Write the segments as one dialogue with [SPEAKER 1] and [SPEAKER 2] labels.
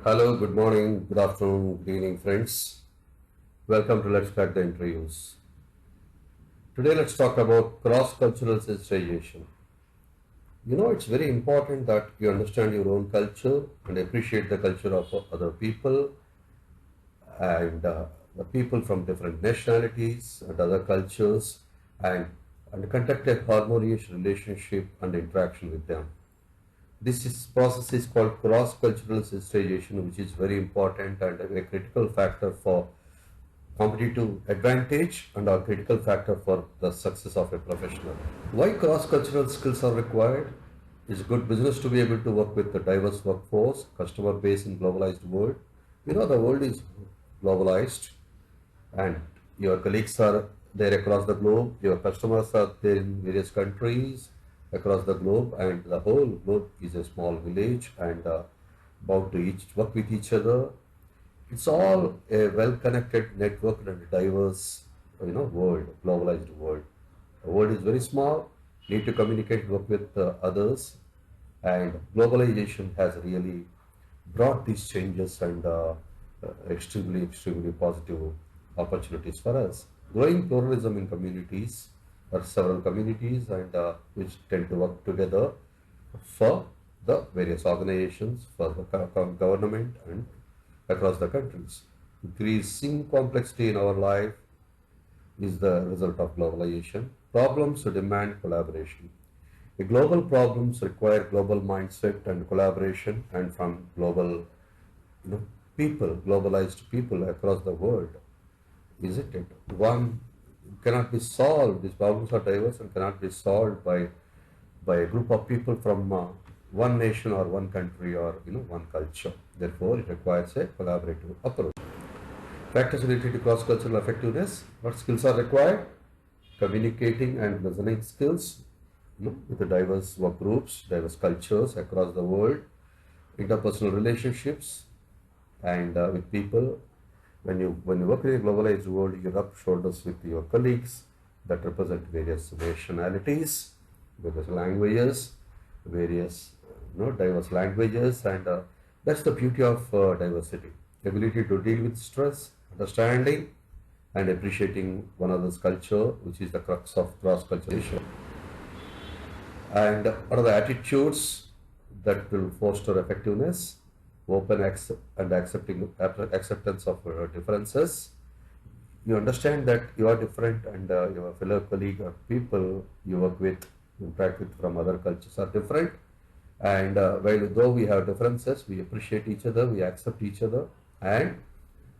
[SPEAKER 1] Hello, good morning, good afternoon, good evening, friends. Welcome to Let's Crack the Interviews. Today, let's talk about cross cultural sensitization. It's very important that you understand your own culture and appreciate the culture of other people and the people from different nationalities and other cultures and conduct a harmonious relationship and interaction with them. Process is called cross-cultural sensitization, which is very important and a critical factor for competitive advantage and a critical factor for the success of a professional. Why cross-cultural skills are required? It's good business to be able to work with a diverse workforce, customer base in globalized world. The world is globalized and your colleagues are there across the globe, your customers are there in various countries across the globe, and the whole globe is a small village and bound to each work with each other. It's all a well-connected network and a diverse, world, globalized world. The world is very small, need to communicate, work with others, and globalization has really brought these changes and extremely positive opportunities for us. Growing pluralism in communities or several communities and which tend to work together for the various organizations, for the government and across the countries. Increasing complexity in our life is the result of globalization. Problems demand collaboration. The global problems require global mindset and collaboration and from global you know, people, globalized people across the world, isn't it? One cannot be solved, these problems are diverse and cannot be solved by a group of people from one nation or one country or one culture. Therefore, it requires a collaborative approach. Factors related to cross-cultural effectiveness. What skills are required? Communicating and listening skills, with the diverse work groups, diverse cultures across the world, interpersonal relationships, and with people. When you work in a globalized world, you rub shoulders with your colleagues that represent various nationalities, various languages, various diverse languages, and that's the beauty of diversity. Ability to deal with stress, understanding, and appreciating one another's culture, which is the crux of cross-culturalization. And what are the attitudes that will foster effectiveness? Open and acceptance of differences. You understand that you are different and your fellow colleague or people you work with, interact with from other cultures are different. And while though we have differences, we appreciate each other, we accept each other, and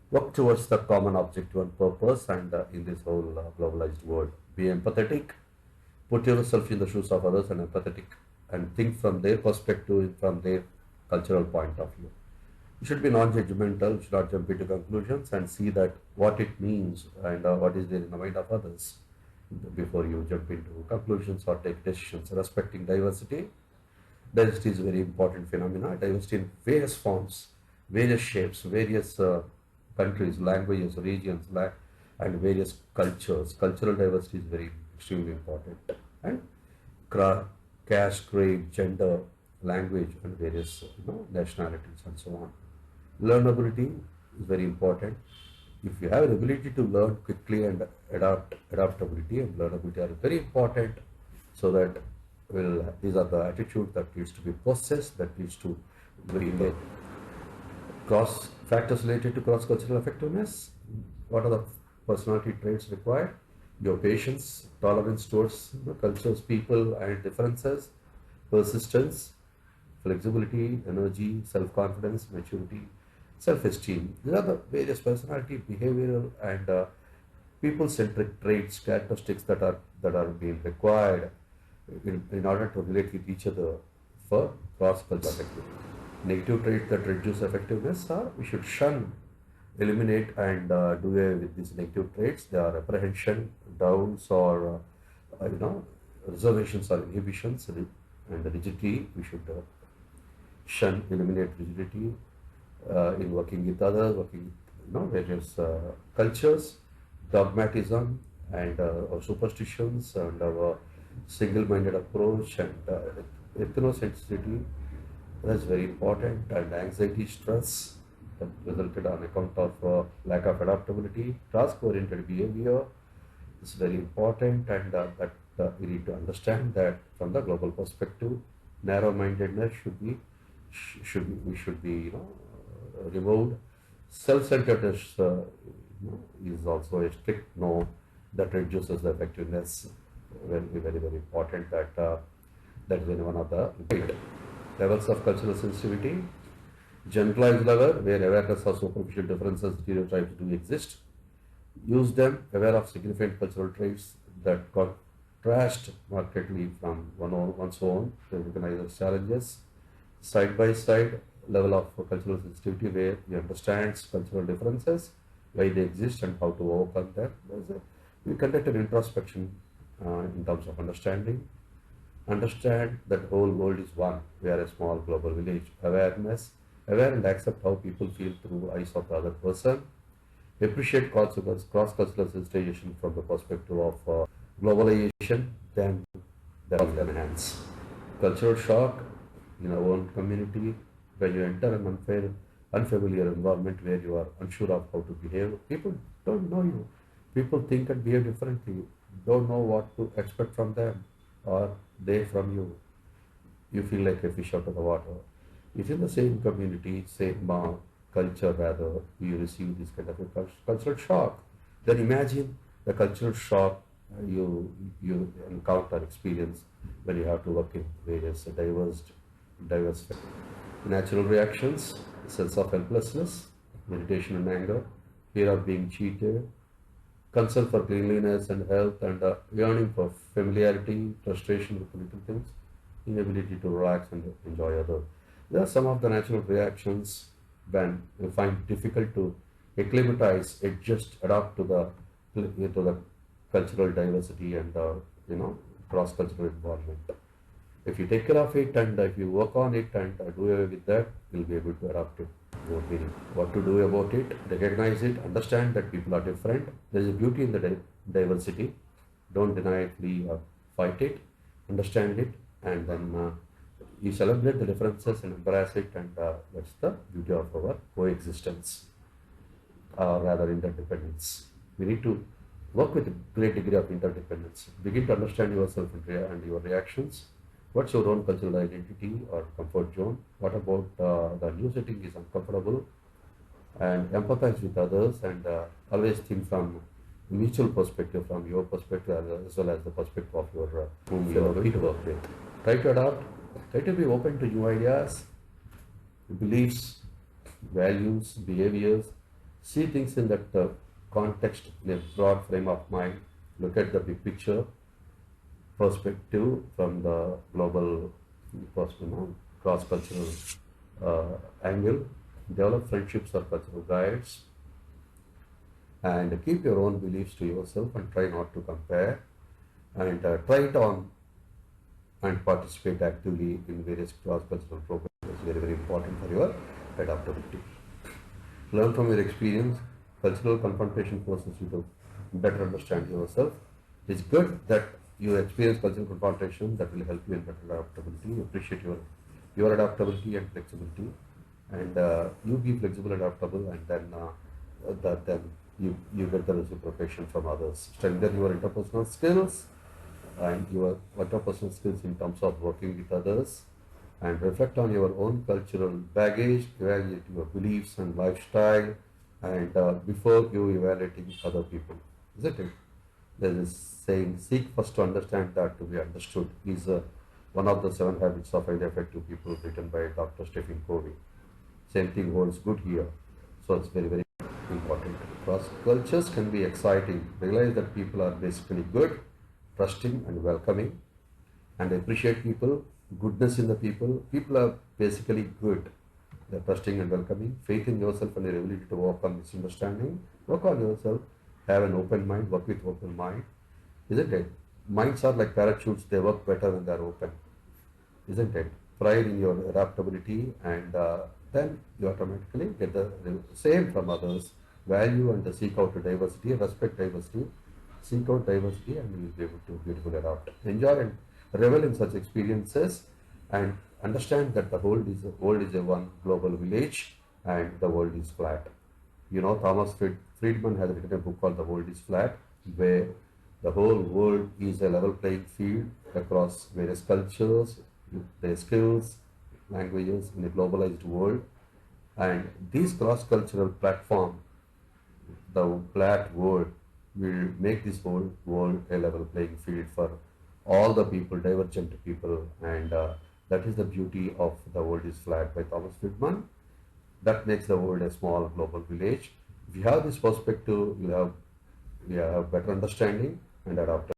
[SPEAKER 1] work towards the common objective and purpose. And in this whole globalized world, be empathetic, put yourself in the shoes of others and empathetic, and think from their perspective, from their cultural point of view. You should be non-judgmental, you should not jump into conclusions and see that what it means and what is there in the mind of others before you jump into conclusions or take decisions. Respecting diversity. Diversity is a very important phenomena. Diversity in various forms, various shapes, various countries, languages, regions, and various cultures. Cultural diversity is very extremely important. And caste, creed, gender, language, and various nationalities and so on. Learnability is very important. If you have an ability to learn quickly and adaptability and learnability are very important, so that these are the attitude that needs to be possessed, that needs to be in the cross factors related to cross-cultural effectiveness. What are the personality traits required? Your patience, tolerance towards cultures, people, and differences, persistence, flexibility, energy, self-confidence, maturity, self-esteem. These are the various personality, behavioral, and people-centric traits, characteristics that are being required in order to relate with each other for cross-cultural effectiveness. Negative traits that reduce effectiveness are we should shun, eliminate, and do away with these negative traits. They are apprehension, doubts, or reservations or inhibitions, and rigidity. We should shun, eliminate rigidity in working with others, working with various cultures, dogmatism, and our superstitions, and our single-minded approach, and ethnocentricity, That's very important. And anxiety, stress that resulted on account of lack of adaptability, task-oriented behavior is very important, and that we need to understand that from the global perspective, narrow-mindedness we should be removed. Self-centeredness is also a strict no that reduces the effectiveness. Very important that is one of the levels of cultural sensitivity. Generalized level, where awareness of superficial differences, stereotypes do exist. Use them, aware of significant cultural traits that contrast markedly from one's own, to recognize the challenges. Side by side level of cultural sensitivity, where he understands cultural differences, why they exist, and how to overcome them. We conduct an introspection in terms of understanding. Understand that the whole world is one. We are a small global village. Awareness, aware and accept how people feel through eyes of the other person. Appreciate cross-cultural sensitization from the perspective of globalization, then that will enhance. Cultural shock in our own community, when you enter an unfamiliar environment where you are unsure of how to behave, people don't know you. People think and behave differently, don't know what to expect from them or they from you. You feel like a fish out of the water. If in the same community, same culture rather, you receive this kind of a cultural shock, then imagine the cultural shock you encounter, experience when you have to work in various diverse natural reactions, sense of helplessness, irritation and anger, fear of being cheated, concern for cleanliness and health, and yearning for familiarity, frustration with little things, inability to relax and enjoy others. There are some of the natural reactions when you find difficult to acclimatize, adjust, adapt to the cultural diversity and cross-cultural environment. If you take care of it and if you work on it and do away with that, you'll be able to adapt it. Meaning, what to do about it, recognize it, understand that people are different. There is a beauty in the diversity. Don't deny it, flee or fight it. Understand it, and then you celebrate the differences and embrace it, and that's the beauty of our coexistence, or rather interdependence. We need to work with a great degree of interdependence. Begin to understand yourself and your reactions. What's your own cultural identity or comfort zone? What about the new setting is uncomfortable? And empathize with others, and always think from mutual perspective, from your perspective as well as the perspective of your whom you are going to work with. Try to adapt. Try to be open to new ideas, beliefs, values, behaviors. See things in that context, in a broad frame of mind. Look at the big picture perspective from the global, cross-cultural angle. Develop friendships or cultural guides, and keep your own beliefs to yourself and try not to compare, and try it on and participate actively in various cross-cultural programs. It's very important for your adaptability. Learn from your experience. Cultural confrontation forces you to better understand yourself. It's good that you experience cultural confrontation. That will help you in better adaptability. Appreciate your adaptability and flexibility, and you be flexible, adaptable, and then you get the reciprocation from others. Strengthen your interpersonal skills and your interpersonal skills in terms of working with others, and reflect on your own cultural baggage, evaluate your beliefs and lifestyle, and before you evaluating other people, isn't it? There is saying, seek first to understand that to be understood, is one of the 7 habits of highly effective people written by Dr. Stephen Covey. Same thing holds good here. So it's very important. Cross cultures can be exciting. Realize that people are basically good, trusting and welcoming, and appreciate people, goodness in the people. People are basically good. They're trusting and welcoming. Faith in yourself and your ability to overcome misunderstanding. Work on yourself. Have an open mind. Work with open mind. Isn't it? Minds are like parachutes. They work better when they're open. Isn't it? Pride in your adaptability, and then you automatically get the same from others. Value and seek out diversity, respect diversity, seek out diversity, and you will be able to beautifully adapt. Enjoy and revel in such experiences, and understand that the world is a one global village and the world is flat. You know, Friedman has written a book called The World is Flat, where the whole world is a level playing field across various cultures, their skills, languages in a globalized world. And these cross-cultural platform, the flat world, will make this whole world a level playing field for all the people, divergent people, and that is the beauty of The World is Flat by Thomas Friedman. That makes the world a small global village. If you have this perspective, you have better understanding and adaptability.